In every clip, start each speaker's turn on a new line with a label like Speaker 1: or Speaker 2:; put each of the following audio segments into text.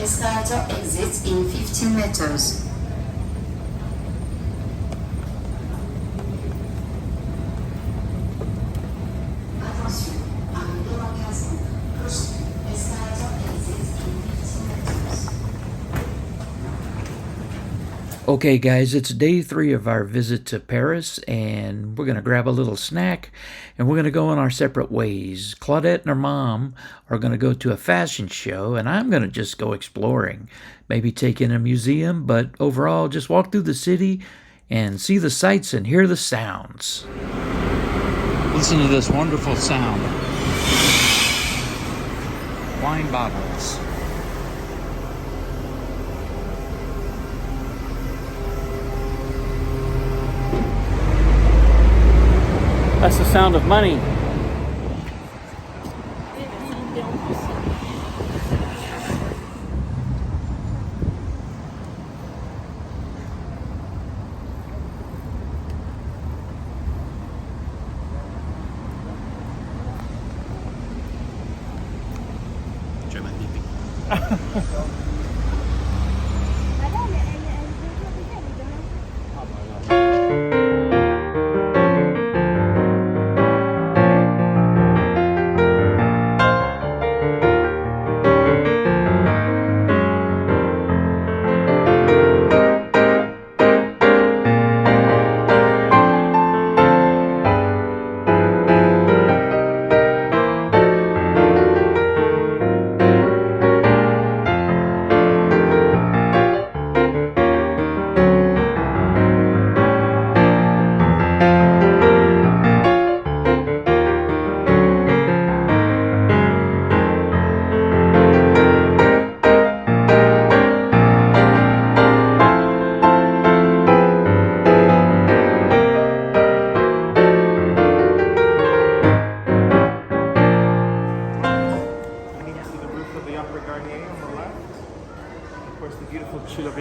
Speaker 1: Escalator exits in 15 meters. Attention, arrivée dans 15 minutes. Prochain escalator exits in 15 meters.
Speaker 2: Okay guys, it's day 3 of our visit to Paris, and we're going to grab a little snack and we're going to go on our separate ways. Claudette and her mom are going to go to a fashion show, and I'm going to just go exploring. Maybe take in a museum, but overall just walk through the city and see the sights and hear the sounds. Listen to this wonderful sound. Wine bottles. That's the sound of money.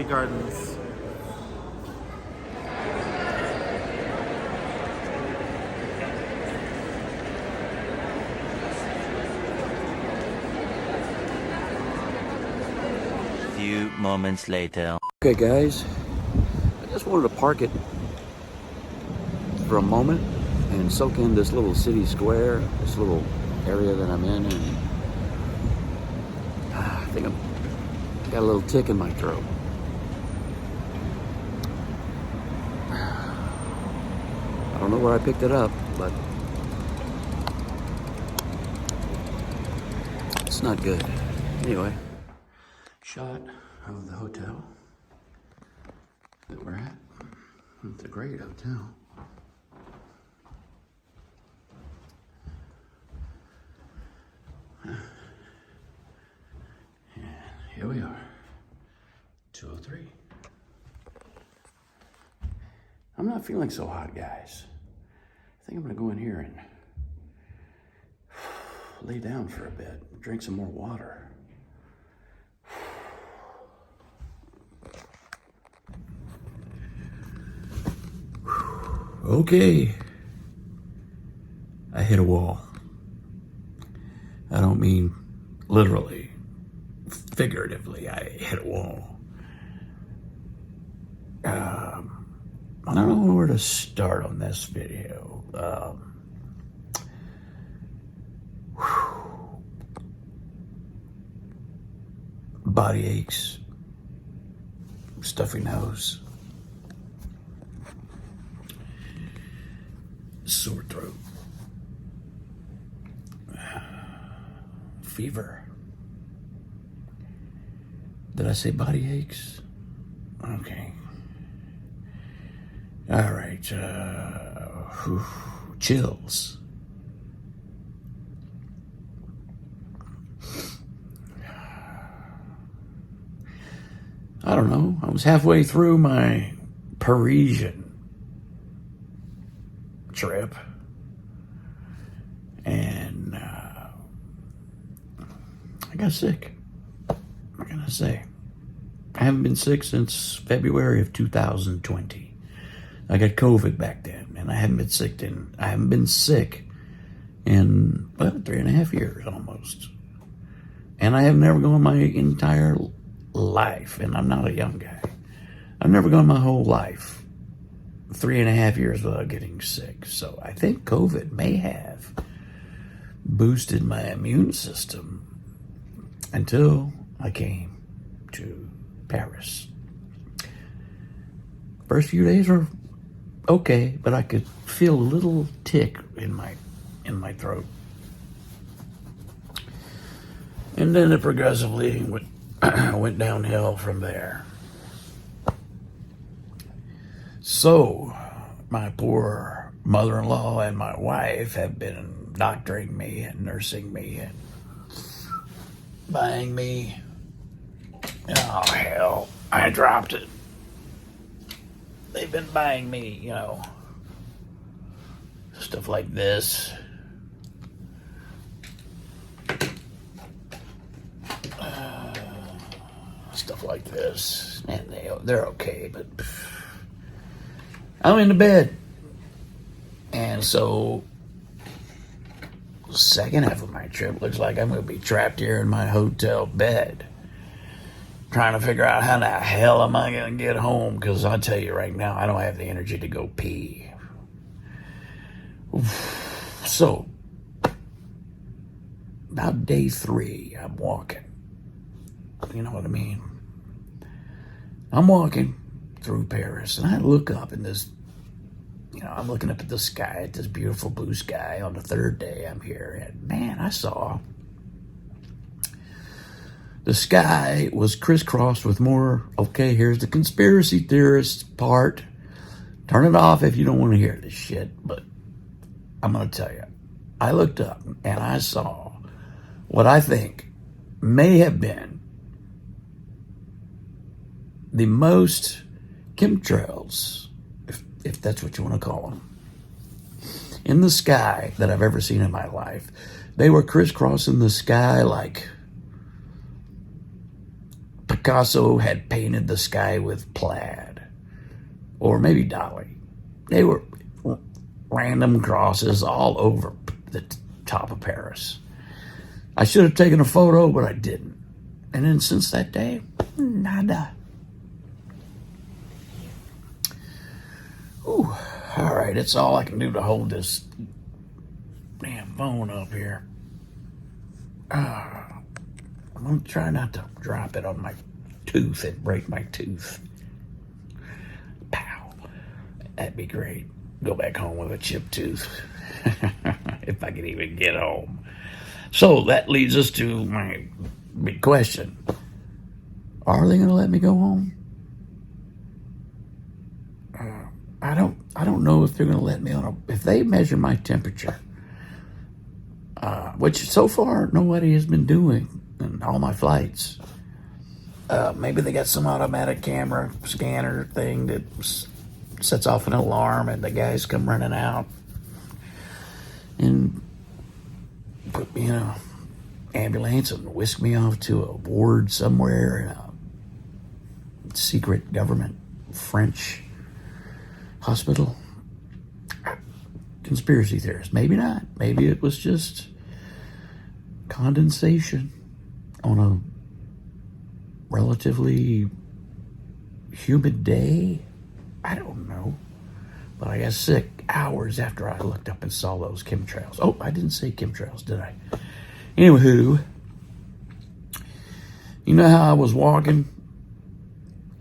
Speaker 3: Gardens.
Speaker 4: Few moments later.
Speaker 2: Okay guys, I just wanted to park it for a moment and soak in this little city square, this little area that I'm in, and I think I've got a little tick in my throat. I don't know where I picked it up, but it's not good. Anyway, shot of the hotel that we're at. It's a great hotel. And here we are, 203. I'm not feeling so hot, guys. I think I'm gonna go in here and lay down for a bit, drink some more water. Okay. I hit a wall. I don't mean literally, figuratively, I hit a wall. I don't know where to start on this video. Body aches, stuffy nose, sore throat, fever. Did I say body aches? Okay. All right, chills. I don't know, I was halfway through my Parisian trip, and I got sick. What can I say? I haven't been sick since February of 2020. I got COVID back then, and I haven't been sick in 3.5 years almost. And I have never gone my entire life, and I'm not a young guy, I've never gone my whole life 3.5 years without getting sick. So I think COVID may have boosted my immune system until I came to Paris. First few days were okay, but I could feel a little tick in my throat. And then it progressively went downhill from there. So, my poor mother-in-law and my wife have been doctoring me and nursing me and buying me. Oh, hell, I dropped it. They've been buying me, stuff like this. Stuff like this. And they're okay, but I'm in the bed. And so, the second half of my trip looks like I'm going to be trapped here in my hotel bed, trying to figure out how the hell am I going to get home, because I'll tell you right now, I don't have the energy to go pee. So, about day 3, I'm walking. You know what I mean? I'm walking through Paris, and I look up in this, I'm looking up at the sky, at this beautiful blue sky on the 3rd day I'm here, and man, I saw the sky was crisscrossed with more, okay, here's the conspiracy theorist part. Turn it off if you don't want to hear this shit, but I'm going to tell you. I looked up, and I saw what I think may have been the most chemtrails, if that's what you want to call them, in the sky that I've ever seen in my life. They were crisscrossing the sky like Picasso had painted the sky with plaid, or maybe Dali. They were random crosses all over the top of Paris. I should have taken a photo, but I didn't. And then since that day, nada. Ooh, all right, it's all I can do to hold this damn phone up here. I'm going to try not to drop it on my tooth and break my tooth. Pow. That'd be great. Go back home with a chipped tooth. If I could even get home. So that leads us to my big question. Are they going to let me go home? I don't know if they're going to let me if they measure my temperature, which so far nobody has been doing in all my flights. Maybe they got some automatic camera scanner thing that sets off an alarm and the guys come running out and put me in a ambulance and whisk me off to a ward somewhere in a secret government French hospital. Conspiracy theorist. Maybe not. Maybe it was just condensation on a relatively humid day. I don't know. But I got sick hours after I looked up and saw those chemtrails. Oh, I didn't say chemtrails, did I? Anywho, you know how I was walking?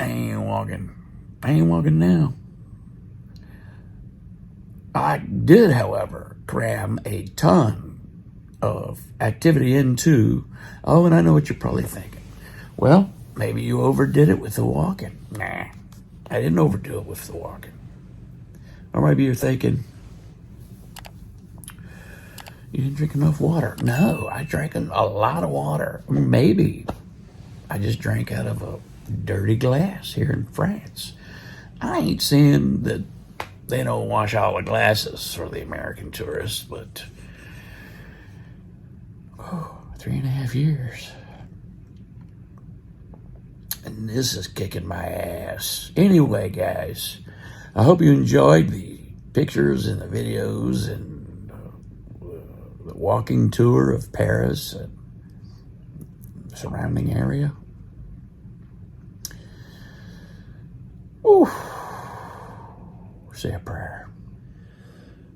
Speaker 2: I ain't walking now. I did, however, cram a ton of activity into, and I know what you're probably thinking. Well, maybe you overdid it with the walking. Nah, I didn't overdo it with the walking. Or maybe you're thinking, you didn't drink enough water. No, I drank a lot of water. Maybe I just drank out of a dirty glass here in France. I ain't saying that they don't wash all the glasses for the American tourists, but 3.5 years. And this is kicking my ass. Anyway, guys, I hope you enjoyed the pictures and the videos and the walking tour of Paris and the surrounding area. Whew. Say a prayer.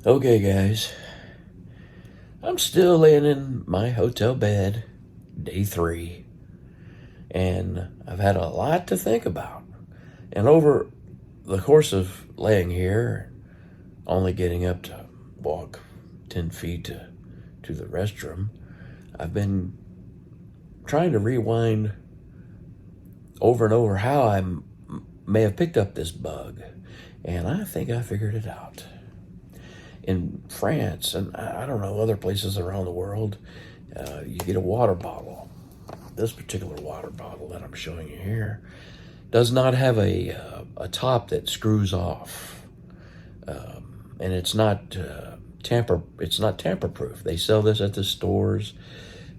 Speaker 2: Okay, guys. I'm still laying in my hotel bed, day 3. And I've had a lot to think about. And over the course of laying here, only getting up to walk 10 feet to the restroom, I've been trying to rewind over and over how I may have picked up this bug. And I think I figured it out. In France, and I don't know, other places around the world, you get a water bottle. This particular water bottle that I'm showing you here does not have a top that screws off, and it's not tamper proof. They sell this at the stores.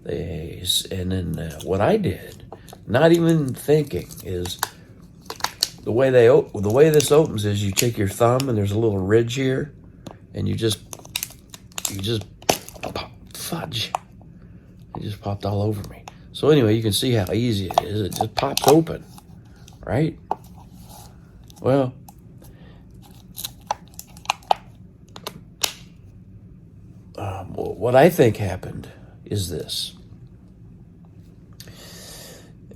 Speaker 2: And then what I did, not even thinking, is the way this opens is you take your thumb and there's a little ridge here, and you just pop, fudge. It just popped all over me. So anyway, you can see how easy it is. It just pops open, right? Well, what I think happened is this.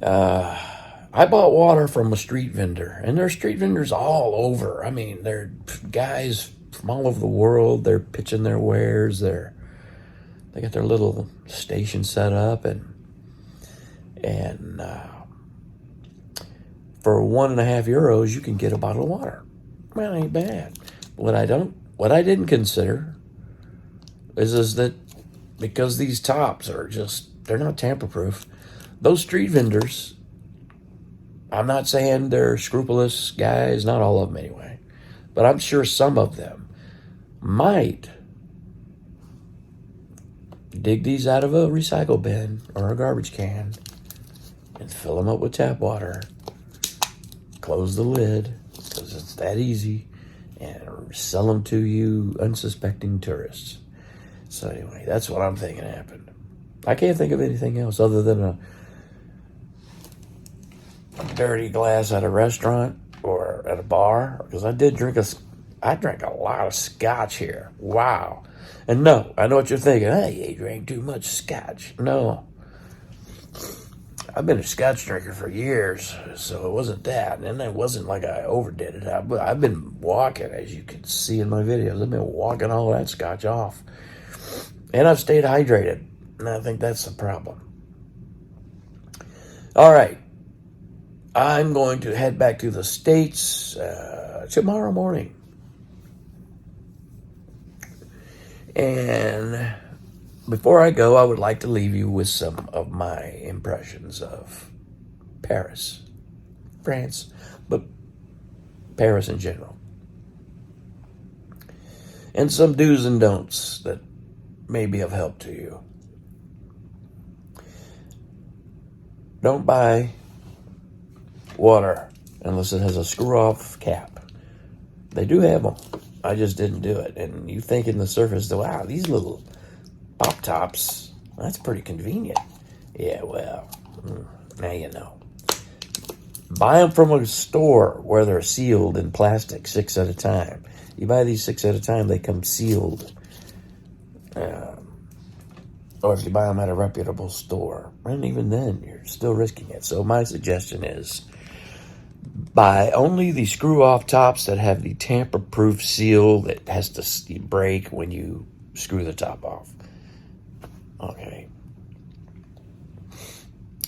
Speaker 2: I bought water from a street vendor, and there are street vendors all over. I mean, they're guys from all over the world. They're pitching their wares. They got their little station set up, and for €1.50 you can get a bottle of water. Well, ain't bad. What I didn't consider is that because these tops are they're not tamper proof, those street vendors, I'm not saying they're scrupulous guys, not all of them anyway, but I'm sure some of them might dig these out of a recycle bin or a garbage can and fill them up with tap water, close the lid, because it's that easy, and sell them to you unsuspecting tourists. So anyway, that's what I'm thinking happened. I can't think of anything else other than a dirty glass at a restaurant or at a bar, because I drank a lot of scotch here. Wow. And no, I know what you're thinking. Hey, you drank too much scotch. No. I've been a scotch drinker for years, so it wasn't that. And it wasn't like I overdid it. I've been walking, as you can see in my videos. I've been walking all that scotch off. And I've stayed hydrated. And I think that's the problem. All right. I'm going to head back to the States tomorrow morning. And before I go, I would like to leave you with some of my impressions of Paris, France, but Paris in general. And some do's and don'ts that may be of help to you. Don't buy water unless it has a screw-off cap. They do have them. I just didn't do it. And you think in the surface, wow, these little pop tops, that's pretty convenient. Yeah, well, now you know. Buy them from a store where they're sealed in plastic 6 at a time. You buy these 6 at a time, they come sealed. Or if you buy them at a reputable store. And even then, you're still risking it. So my suggestion is buy only the screw-off tops that have the tamper-proof seal that has to break when you screw the top off. Okay.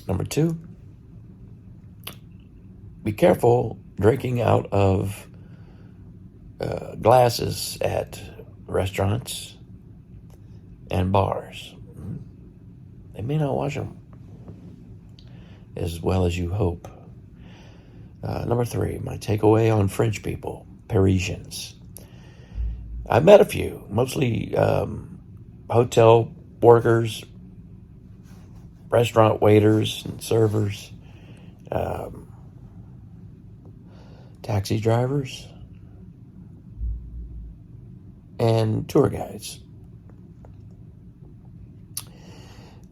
Speaker 2: Number 2, be careful drinking out of glasses at restaurants and bars. They may not wash them as well as you hope. Number 3, my takeaway on French people, Parisians. I've met a few, mostly hotel workers, restaurant waiters and servers, taxi drivers, and tour guides.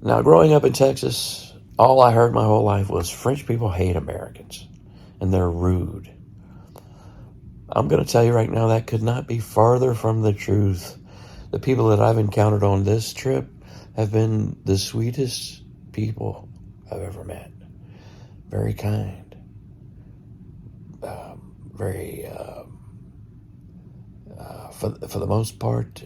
Speaker 2: Now, growing up in Texas, all I heard my whole life was French people hate Americans, and they're rude. I'm going to tell you right now, that could not be farther from the truth. The people that I've encountered on this trip have been the sweetest people I've ever met. Very kind. Very, for the most part,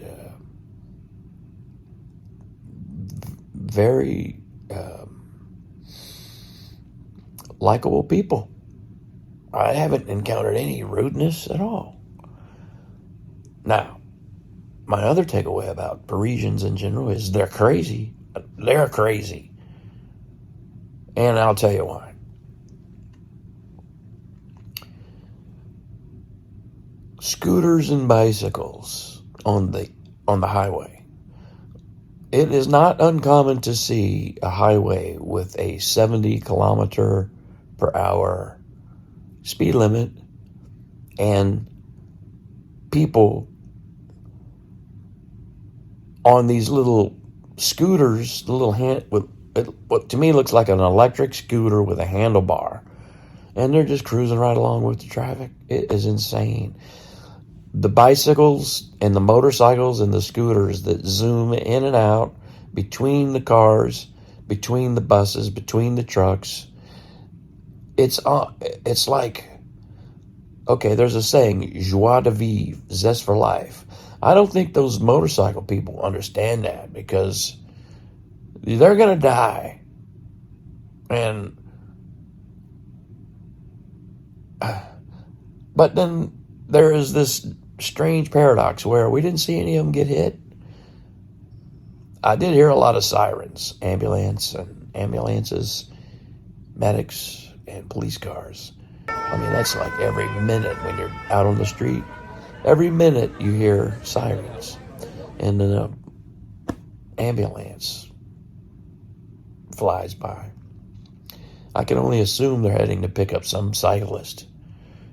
Speaker 2: very likable people. I haven't encountered any rudeness at all. Now, my other takeaway about Parisians in general is they're crazy. They're crazy. And I'll tell you why. Scooters and bicycles on the highway. It is not uncommon to see a highway with a 70 kilometer per hour speed limit and people on these little scooters, the little what to me looks like an electric scooter with a handlebar, and they're just cruising right along with the traffic. It is insane. The bicycles and the motorcycles and the scooters that zoom in and out between the cars, between the buses, between the trucks. It's like, okay, there's a saying, joie de vivre, zest for life. I don't think those motorcycle people understand that, because they're going to die. And, but then there is this strange paradox where we didn't see any of them get hit. I did hear a lot of sirens, ambulances, medics, and police cars. I mean, that's like every minute when you're out on the street. Every minute you hear sirens. And then an ambulance flies by. I can only assume they're heading to pick up some cyclist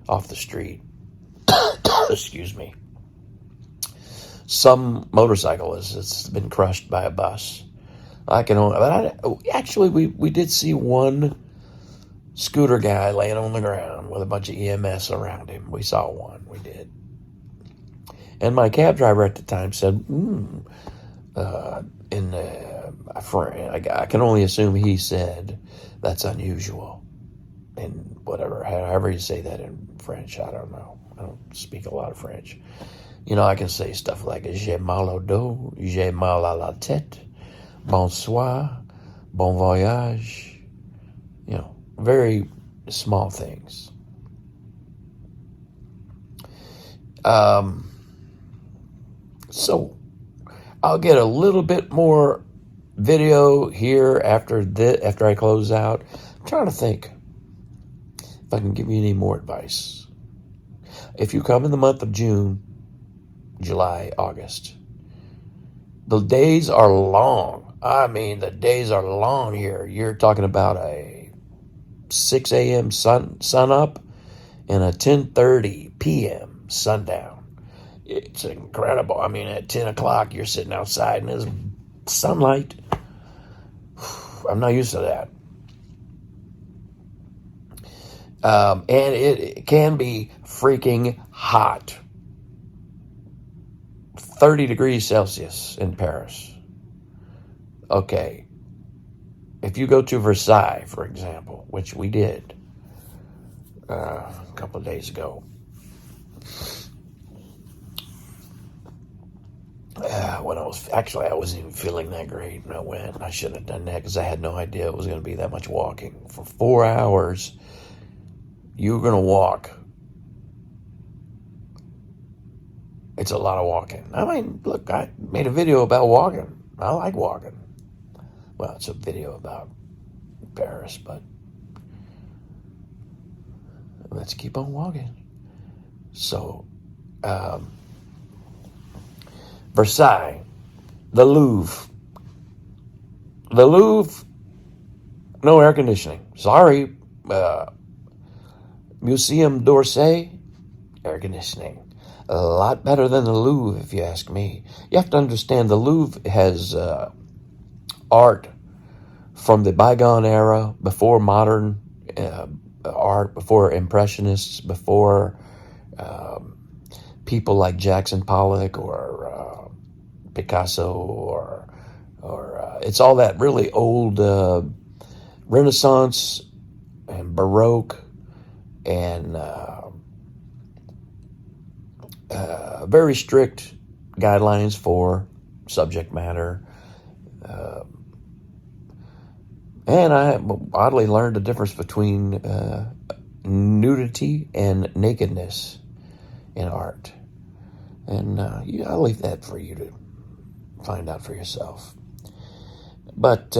Speaker 2: off the street. Excuse me. Some motorcyclist that's been crushed by a bus. Actually, we did see one scooter guy laying on the ground with a bunch of EMS around him. We saw one. We did. And my cab driver at the time said, I can only assume he said, that's unusual. And whatever, however you say that in French, I don't know. I don't speak a lot of French. You know, I can say stuff like, j'ai mal au dos, j'ai mal à la tête, bonsoir, bon voyage. You know, very small things. So I'll get a little bit more video here after I close out. I'm trying to think if I can give you any more advice. If you come in the month of June, July, August, the days are long. I mean, the days are long here. You're talking about a 6 a.m. sun up and a 10:30 p.m. sundown. It's incredible. I mean, at 10 o'clock, you're sitting outside and there's sunlight. I'm not used to that. And it can be freaking hot. 30 degrees Celsius in Paris. Okay. If you go to Versailles, for example, which we did a couple of days ago, when I wasn't even feeling that great when I went. I shouldn't have done that because I had no idea it was going to be that much walking. For 4 hours, you're going to walk. It's a lot of walking. I mean, look, I made a video about walking. I like walking. Well, it's a video about Paris, but let's keep on walking. So, Versailles, the Louvre. The Louvre, no air conditioning. Sorry. Museum d'Orsay, air conditioning. A lot better than the Louvre, if you ask me. You have to understand the Louvre has art from the bygone era, before modern art, before Impressionists, before People like Jackson Pollock or Picasso or it's all that really old Renaissance and Baroque and very strict guidelines for subject matter. And I oddly learned the difference between nudity and nakedness in art. And I'll leave that for you to find out for yourself. But,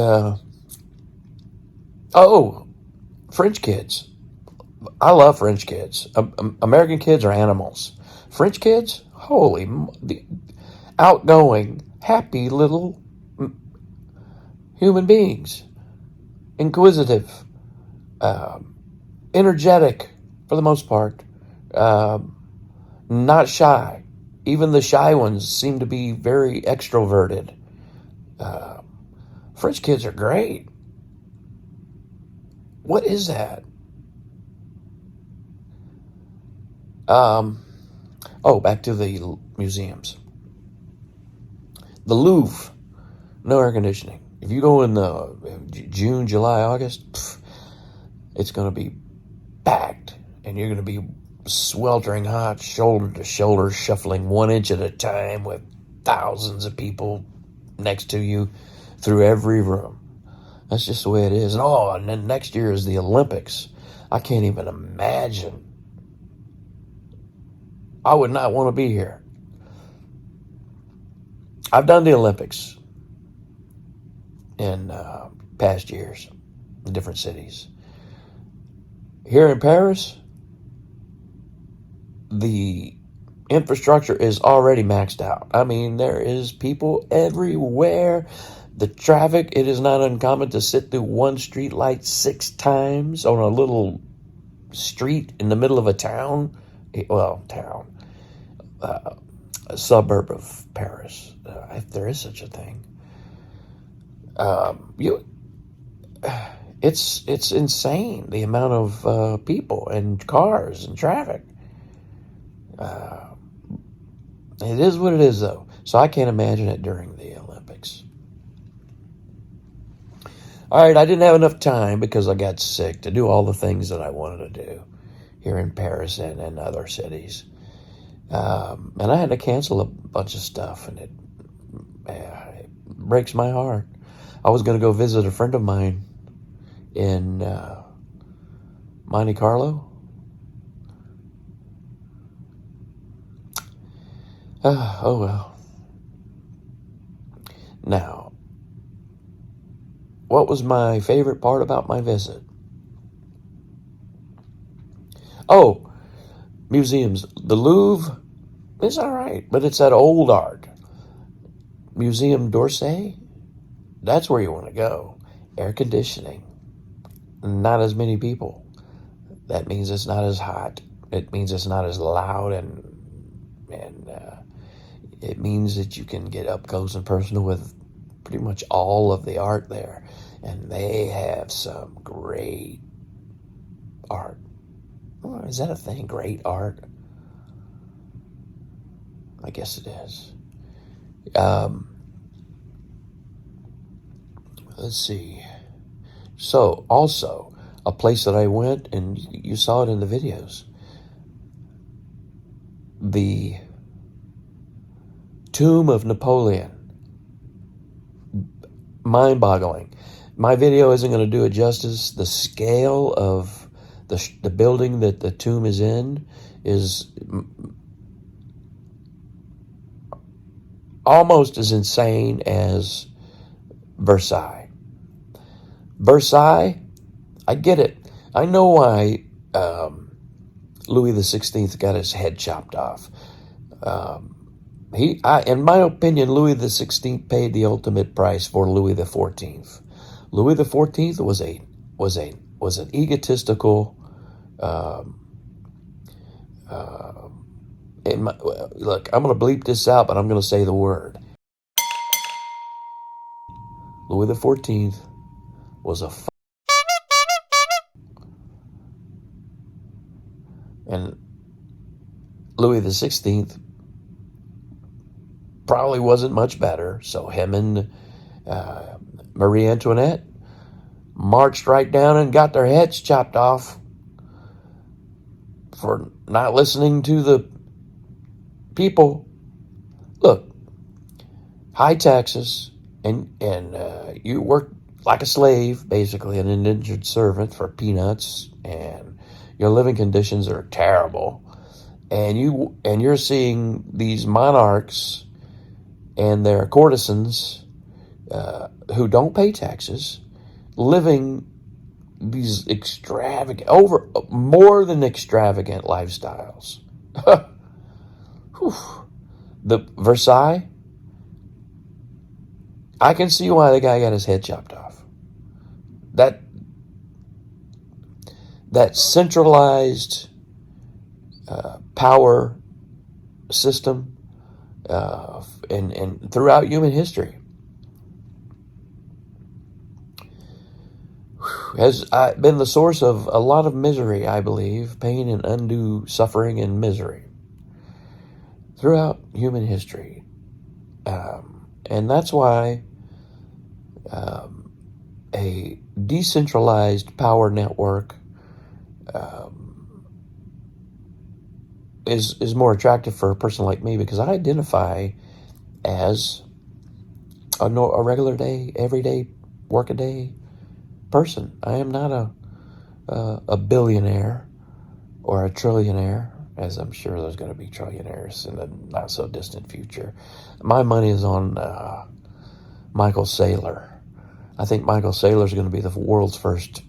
Speaker 2: French kids. I love French kids. American kids are animals. French kids, outgoing, happy little human beings. Inquisitive, energetic for the most part, not shy. Even the shy ones seem to be very extroverted. French kids are great. What is that? Back to the museums. The Louvre, no air conditioning. If you go in the June, July, August, it's going to be packed, and you're going to be sweltering hot, shoulder to shoulder, shuffling 1 inch at a time with thousands of people next to you through every room. That's just the way it is. And then next year is the Olympics. I can't even imagine. I would not want to be here. I've done the Olympics in past years in different cities. Here in Paris, the infrastructure is already maxed out. I mean, there is people everywhere. The traffic, it is not uncommon to sit through one street light 6 times on a little street in the middle of a town. A suburb of Paris, if there is such a thing. It's insane, the amount of people and cars and traffic. It is what it is, though. So I can't imagine it during the Olympics. All right, I didn't have enough time because I got sick to do all the things that I wanted to do here in Paris and in other cities. And I had to cancel a bunch of stuff, and it breaks my heart. I was going to go visit a friend of mine in Monte Carlo. Oh well. Now, what was my favorite part about my visit? Oh, museums. The Louvre is all right, but it's that old art. Museum d'Orsay, that's where you want to go. Air conditioning. Not as many people. That means it's not as hot. It means it's not as loud, and it means that you can get up close and personal with pretty much all of the art there. And they have some great art. Oh, is that a thing? Great art? I guess it is. Let's see. So, also, a place that I went, and you saw it in the videos. The Tomb of Napoleon. Mind-boggling. My video isn't going to do it justice. The scale of the building that the tomb is in is almost as insane as Versailles. Versailles, I get it. I know why Louis XVI got his head chopped off. In my opinion, Louis XVI paid the ultimate price for Louis XIV. Louis XIV was an egotistical. Look, I'm going to bleep this out, but I'm going to say the word. Louis XIV was a and
Speaker 5: Louis the 16th probably wasn't much better, so him and Marie Antoinette marched right down and got their heads chopped off for not listening to the people. Look, high taxes, and you work like a slave, basically an indentured servant for peanuts, and your living conditions are terrible. And you're seeing these monarchs and their courtesans who don't pay taxes living these more than extravagant lifestyles. The Versailles, I can see why the guy got his head chopped off. That centralized power system and throughout human history has been the source of a lot of misery, I believe, pain and undue suffering and misery throughout human history. And that's why a decentralized power network is more attractive for a person like me, because I identify as a regular day, everyday, workaday person. I am not a billionaire or a trillionaire, as I'm sure there's going to be trillionaires in the not so distant future. My money is on Michael Saylor. I think Michael Saylor is going to be the world's first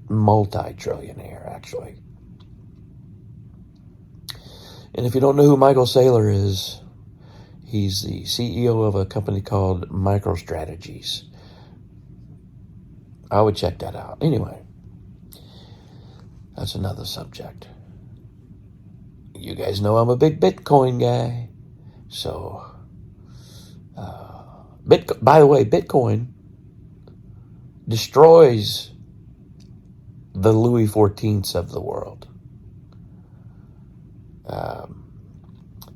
Speaker 5: multi-trillionaire, actually. And if you don't know who Michael Saylor is, he's the CEO of a company called MicroStrategies. I would check that out. Anyway, that's another subject. You guys know I'm a big Bitcoin guy. So, by the way, Bitcoin destroys the Louis XIVs of the world.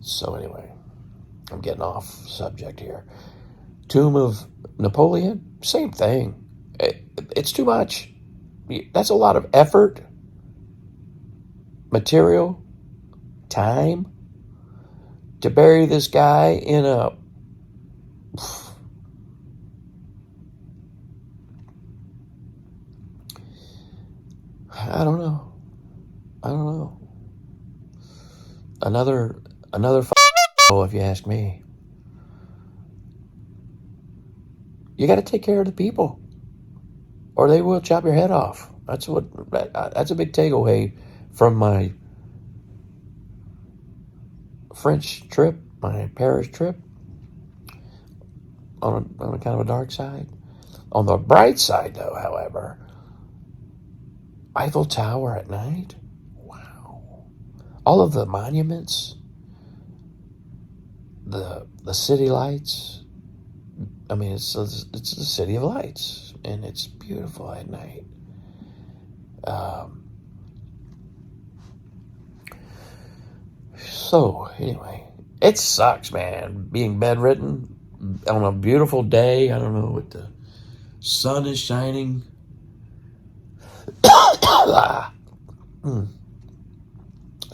Speaker 5: So anyway, I'm getting off subject here. Tomb of Napoleon, same thing. It's too much. That's a lot of effort, material, time to bury this guy in a I don't know. Another if you ask me. You got to take care of the people, or they will chop your head off. That's a big takeaway from my French trip, my Paris trip. On a kind of a dark side. On the bright side, though, however, Eiffel Tower at night. Wow. All of the monuments, the city lights. I mean, it's the city of lights, and it's beautiful at night. So anyway, it sucks, man, being bedridden on a beautiful day. I don't know what the sun is shining. The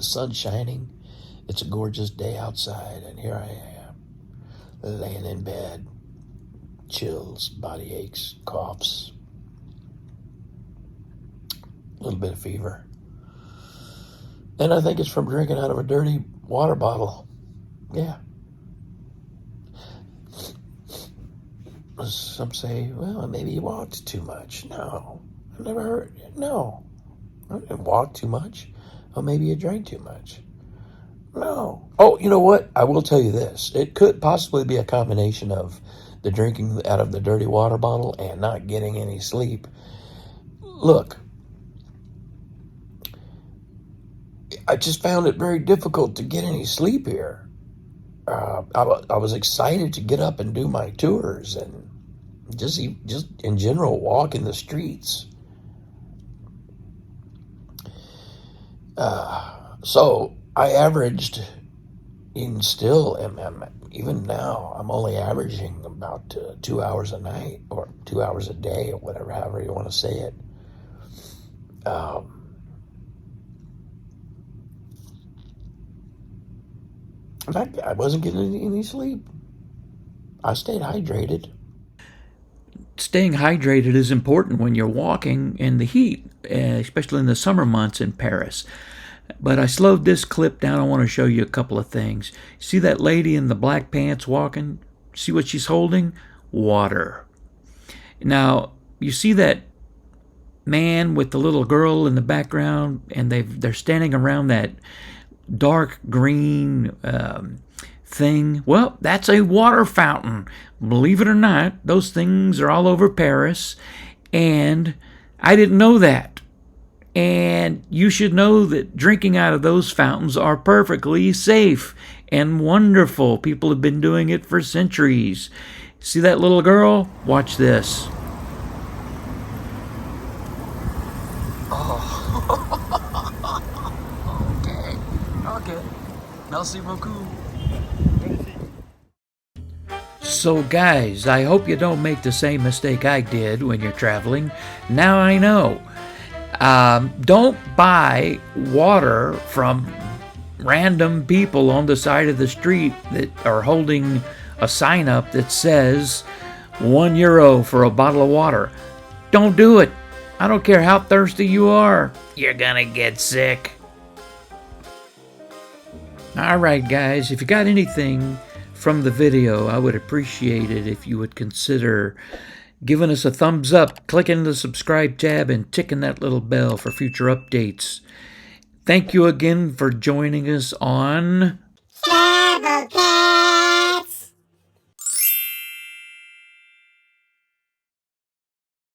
Speaker 5: sun's shining. It's a gorgeous day outside, and here I am, laying in bed. Chills, body aches, coughs, a little bit of fever. And I think it's from drinking out of a dirty water bottle. Yeah. Some say, well, maybe you walked too much. No, I've never heard. No, I didn't walk too much. Oh, maybe you drank too much. No. Oh, you know what? I will tell you this. It could possibly be a combination of the drinking out of the dirty water bottle and not getting any sleep. Look, I just found it very difficult to get any sleep here. I was excited to get up and do my tours and just in general walk in the streets. So I averaged, and still even now, I'm only averaging about 2 hours a night or 2 hours a day or whatever, however you want to say it. I wasn't getting any sleep. I stayed hydrated.
Speaker 2: Staying hydrated is important when you're walking in the heat, especially in the summer months in Paris. But I slowed this clip down. I want to show you a couple of things. See that lady in the black pants walking? See what she's holding? Water. Now, you see that man with the little girl in the background, and they're standing around that dark green thing. Well, that's a water fountain. Believe it or not, those things are all over Paris, and I didn't know that. And you should know that drinking out of those fountains are perfectly safe and wonderful. People have been doing it for centuries. See that little girl? Watch this. Okay. Merci beaucoup. So guys, I hope you don't make the same mistake I did when you're traveling. Now I know. Don't buy water from random people on the side of the street that are holding a sign up that says €1 for a bottle of water. Don't do it. I don't care how thirsty you are. You're gonna get sick. Alright guys, if you got anything from the video, I would appreciate it if you would consider giving us a thumbs up, clicking the subscribe tab, and ticking that little bell for future updates. Thank you again for joining us on
Speaker 1: Travel Kid.